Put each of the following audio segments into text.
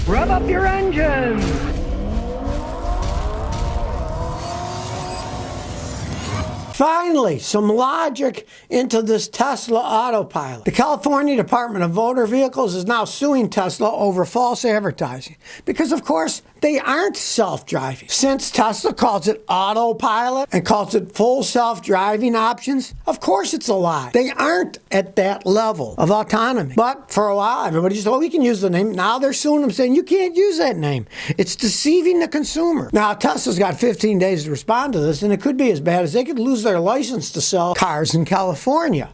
Rev up your engines! Finally, some logic into this Tesla autopilot. The California Department of Motor Vehicles is now suing Tesla over false advertising because, of course, they aren't self-driving. Since Tesla calls it autopilot and calls it full self-driving options, of course it's a lie. They aren't at that level of autonomy. But for a while, everybody said, oh, we can use the name. Now they're suing them saying, you can't use that name. It's deceiving the consumer. Now, Tesla's got 15 days to respond to this, and it could be as bad as they could lose their license to sell cars in California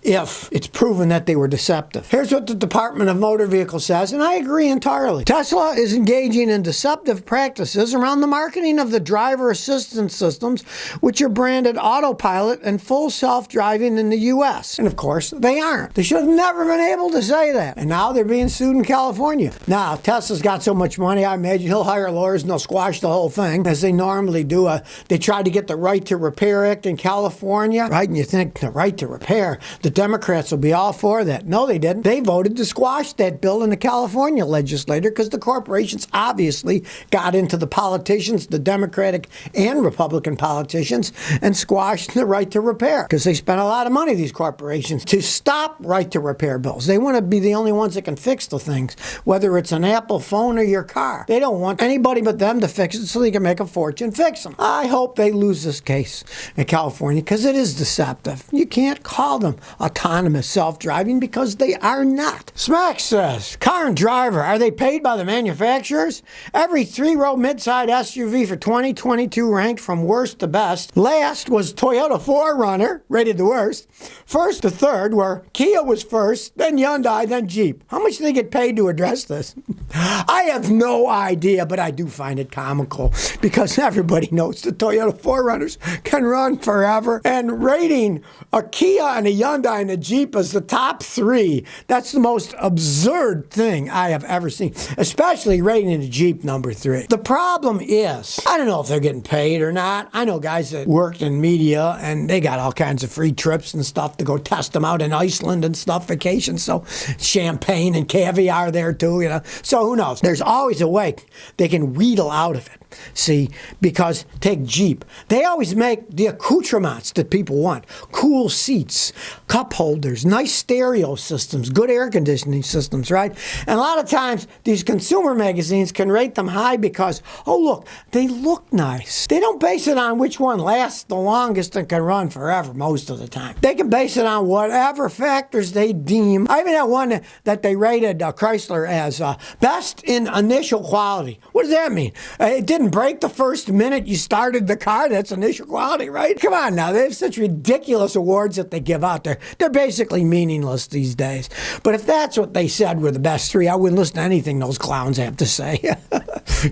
if it's proven that they were deceptive. Here's what the Department of Motor Vehicles says, and I agree entirely. Tesla is engaging in deceptive practices around the marketing of the driver assistance systems, which are branded autopilot and full self-driving in the U.S. And of course, they aren't. They should have never been able to say that. And now they're being sued in California. Now, Tesla's got so much money, I imagine he'll hire lawyers and they'll squash the whole thing, as they normally do. They tried to get the Right to Repair Act in California, right? And you think the right to repair, the Democrats will be all for that. No, they didn't. They voted to squash that bill in the California legislature because the corporations obviously got into the politicians, the Democratic and Republican politicians, and squashed the right to repair because they spent a lot of money, these corporations, to stop right to repair bills. They want to be the only ones that can fix the things, whether it's an Apple phone or your car. They don't want anybody but them to fix it so they can make a fortune fix them. I hope they lose this case in California because it is deceptive. You can't call them autonomous self-driving because they are not. Smack says, car and driver, are they paid by the manufacturers? Every three-row mid-side SUV for 2022 ranked from worst to best. Last was Toyota 4Runner, rated the worst. First to third were Kia was first, then Hyundai, then Jeep. How much do they get paid to address this? I have no idea, but I do find it comical because everybody knows the Toyota 4Runners can run forever, and rating a Kia and a Hyundai and a Jeep as the top three, that's the most absurd thing I have ever seen, especially rating a Jeep number 3. The problem is, I don't know if they're getting paid or not. I know guys that worked in media and they got all kinds of free trips and stuff to go test them out in Iceland and stuff, vacation, so champagne and caviar there too, So who knows? There's always a way they can wheedle out of it. See, because take Jeep. They always make the accoutrements that people want. Cool seats, cup holders, nice stereo systems, good air conditioning systems, right? And a lot of times, these consumer magazines can rate them high because, oh, look, they look nice. They don't base it on which one lasts the longest and can run forever most of the time. They can base it on whatever factors they deem. I even had one that they rated Chrysler as best in initial quality. What does that mean? It didn't break the first minute you started the car. That's initial quality, right? Come on now. They have such ridiculous awards that they give out there. They're basically meaningless these days. But if that's what they said were the best three, I wouldn't listen to anything those clowns have to say.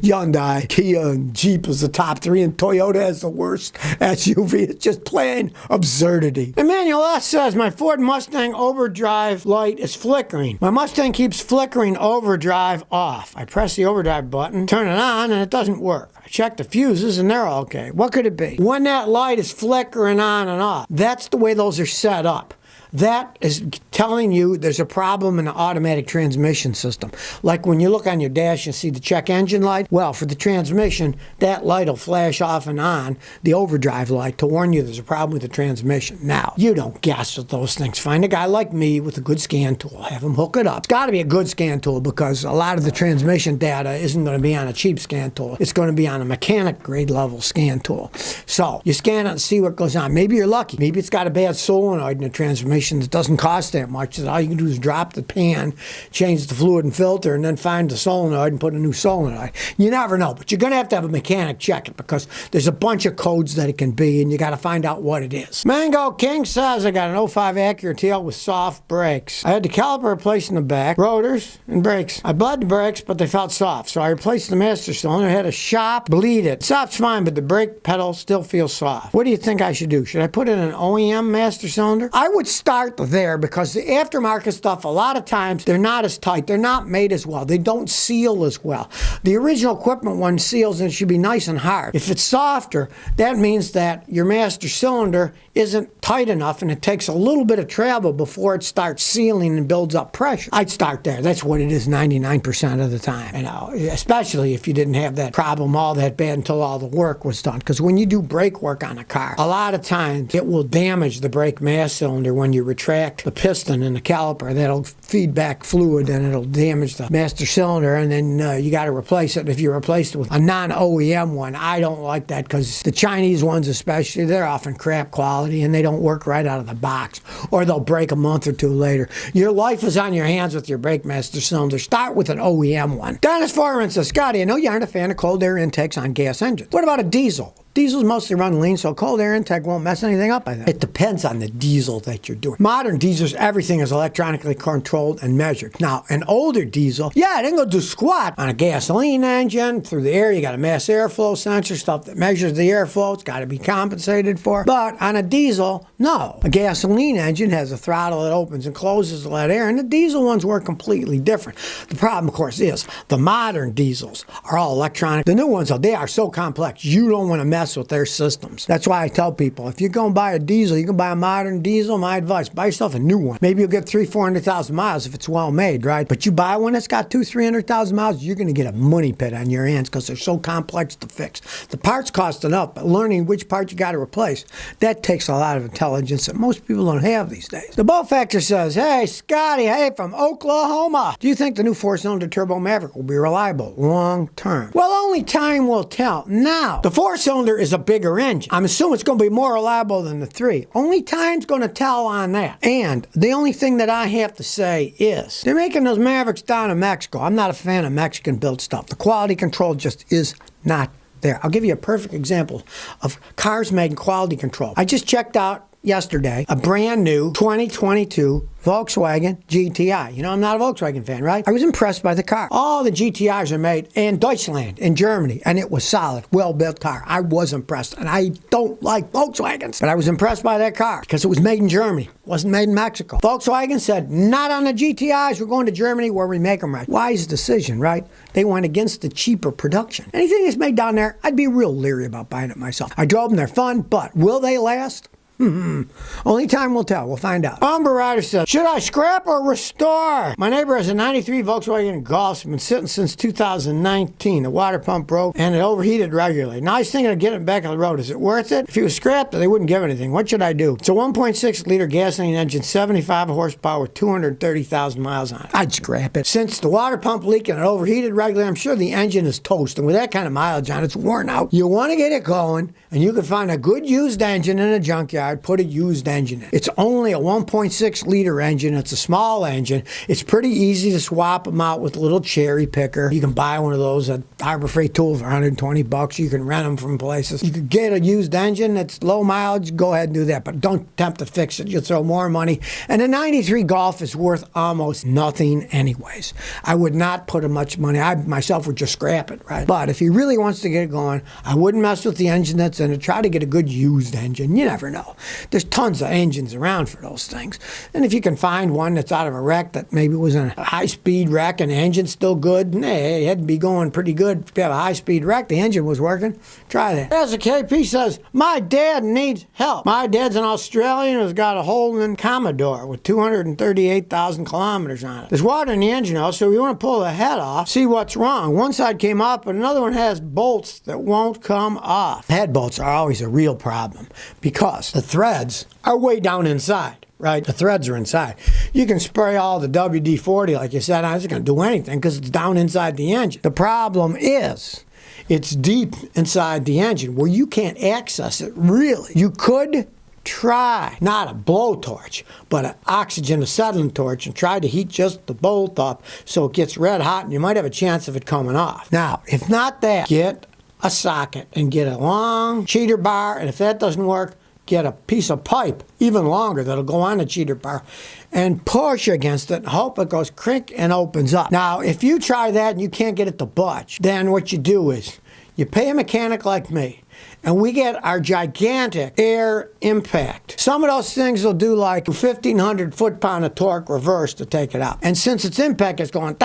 Hyundai, Kia, and Jeep is the top three, and Toyota is the worst SUV. It's just plain absurdity. Emmanuel S. says, my Ford Mustang overdrive light is flickering. My Mustang keeps flickering overdrive off. I press the overdrive button, turn it on, and it doesn't work. I check the fuses and they're okay. What could it be? When that light is flickering on and off, that's the way those are set up. That is telling you there's a problem in the automatic transmission system. Like when you look on your dash and see the check engine light, well, for the transmission, that light will flash off and on, the overdrive light, to warn you there's a problem with the transmission. Now, you don't guess at those things. Find a guy like me with a good scan tool. Have him hook it up. It's got to be a good scan tool because a lot of the transmission data isn't going to be on a cheap scan tool. It's going to be on a mechanic grade level scan tool. So, you scan it and see what goes on. Maybe you're lucky. Maybe it's got a bad solenoid in the transmission that doesn't cost that much. So all you can do is drop the pan, change the fluid and filter, and then find the solenoid and put a new solenoid. You never know, but you're going to have a mechanic check it because there's a bunch of codes that it can be, and you got to find out what it is. Mango King says, I got an '05 Acura TL with soft brakes. I had the caliper replaced in the back, rotors, and brakes. I bled the brakes, but they felt soft, so I replaced the master cylinder, had a shop bleed it. Soft's fine, but the brake pedal still feels soft. What do you think I should do? Should I put in an OEM master cylinder? I would start start there because the aftermarket stuff, a lot of times, they're not as tight. They're not made as well. They don't seal as well. The original equipment one seals and it should be nice and hard. If it's softer, that means that your master cylinder isn't tight enough and it takes a little bit of travel before it starts sealing and builds up pressure. I'd start there. That's what it is 99% of the time. You know, especially if you didn't have that problem all that bad until all the work was done. Because when you do brake work on a car, a lot of times it will damage the brake mass cylinder when you retract the piston and the caliper. That'll feed back fluid and it'll damage the master cylinder, and then you got to replace it. If you replace it with a non-OEM one, I don't like that because the Chinese ones especially, they're often crap quality and they don't work right out of the box, or they'll break a month or two later. Your life is on your hands with your brake master cylinder. Start with an OEM one. Dennis Foreman says, Scotty, I know you aren't a fan of cold air intakes on gas engines. What about a diesel? Diesels mostly run lean, so cold air intake won't mess anything up, I think. It depends on the diesel that you're doing. Modern diesels, everything is electronically controlled and measured. Now, an older diesel, yeah, it ain't gonna do squat. On a gasoline engine, through the air, you got a mass airflow sensor, stuff that measures the airflow. It's got to be compensated for. But on a diesel, no. A gasoline engine has a throttle that opens and closes to let air, and the diesel ones work completely different. The problem, of course, is the modern diesels are all electronic. The new ones, they are so complex, you don't want to mess with their systems. That's why I tell people, if you're going to buy a diesel, you can buy a modern diesel. My advice, buy yourself a new one. Maybe you'll get 300,000-400,000 miles if it's well made, right? But you buy one that's got 200,000-300,000 miles, you're going to get a money pit on your hands because they're so complex to fix. The parts cost enough, but learning which part you got to replace, that takes a lot of intelligence that most people don't have these days. The Boat Factor says, hey, Scotty, hey, from Oklahoma. Do you think the new 4-cylinder turbo Maverick will be reliable long term? Well, only time will tell. Now, the 4-cylinder is a bigger engine. I'm assuming it's going to be more reliable than the 3. Only time's going to tell on that. And the only thing that I have to say is, they're making those Mavericks down in Mexico. I'm not a fan of Mexican-built stuff. The quality control just is not there. I'll give you a perfect example of cars making quality control. I just checked out yesterday a brand new 2022 Volkswagen GTI. You know, I'm not a Volkswagen fan, right? I was impressed by the car. All the GTIs are made in Deutschland, in Germany, and it was solid, well-built car. I was impressed, and I don't like Volkswagens, but I was impressed by that car because it was made in Germany. It wasn't made in Mexico. Volkswagen said, not on the GTIs. We're going to Germany where we make them right. Wise decision, right? They went against the cheaper production. Anything that's made down there, I'd be real leery about buying it myself. I drove them. They're fun, but will they last? Only time will tell. We'll find out. Umber Rider says, should I scrap or restore? My neighbor has a 93 Volkswagen Golf. It's been sitting since 2019. The water pump broke and it overheated regularly. Now he's thinking of getting it back on the road. Is it worth it? If he was scrapped, they wouldn't give anything. What should I do? It's a 1.6 liter gasoline engine, 75 horsepower, 230,000 miles on it. I'd scrap it. Since the water pump leaked and it overheated regularly, I'm sure the engine is toast. And with that kind of mileage on it, it's worn out. You want to get it going, and you can find a good used engine in a junkyard. Put a used engine in. It's only a 1.6 liter engine. It's a small engine. It's pretty easy to swap them out with a little cherry picker. You can buy one of those at Harbor Freight Tools for $120. You can rent them from places. You could get a used engine that's low mileage. Go ahead and do that, but don't attempt to fix it. You'll throw more money. And a 93 Golf is worth almost nothing anyways. I would not put much money. I myself would just scrap it, right? But if he really wants to get it going, I wouldn't mess with the engine that's in it. Try to get a good used engine. You never know. There's tons of engines around for those things. And if you can find one that's out of a wreck that maybe was in a high-speed wreck and the engine's still good, it had to be going pretty good. If you have a high-speed wreck, the engine was working, try that. As a KP says, my dad needs help. My dad's an Australian who's got a Holden Commodore with 238,000 kilometers on it. There's water in the engine oil, so we want to pull the head off, see what's wrong. One side came off, but another one has bolts that won't come off. Head bolts are always a real problem because the threads are way down inside, right? The threads are inside. You can spray all the WD-40, like you said, it's not going to do anything because it's down inside the engine. The problem is it's deep inside the engine where you can't access it, really. You could try, not a blowtorch, but an oxygen acetylene torch and try to heat just the bolt up so it gets red hot and you might have a chance of it coming off. Now, if not that, get a socket and get a long cheater bar, and if that doesn't work, get a piece of pipe, even longer, that'll go on the cheater bar, and push against it and hope it goes crink and opens up. Now, if you try that and you can't get it to budge, then what you do is you pay a mechanic like me, and we get our gigantic air impact. Some of those things will do like 1,500 foot-pound of torque reverse to take it out. And since its impact is going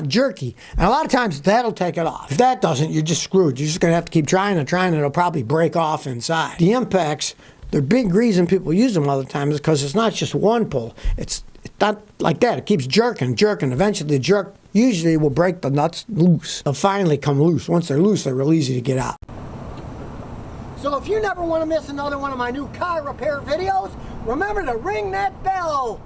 jerky, and a lot of times that'll take it off. If that doesn't, you're just screwed. You're just going to have to keep trying and trying, and it'll probably break off inside. The impacts, the big reason people use them all the time is because it's not just one pull. It's not like that. It keeps jerking. Eventually the jerk usually will break the nuts loose. They'll finally come loose. Once they're loose, they're real easy to get out. So if you never want to miss another one of my new car repair videos, remember to ring that bell.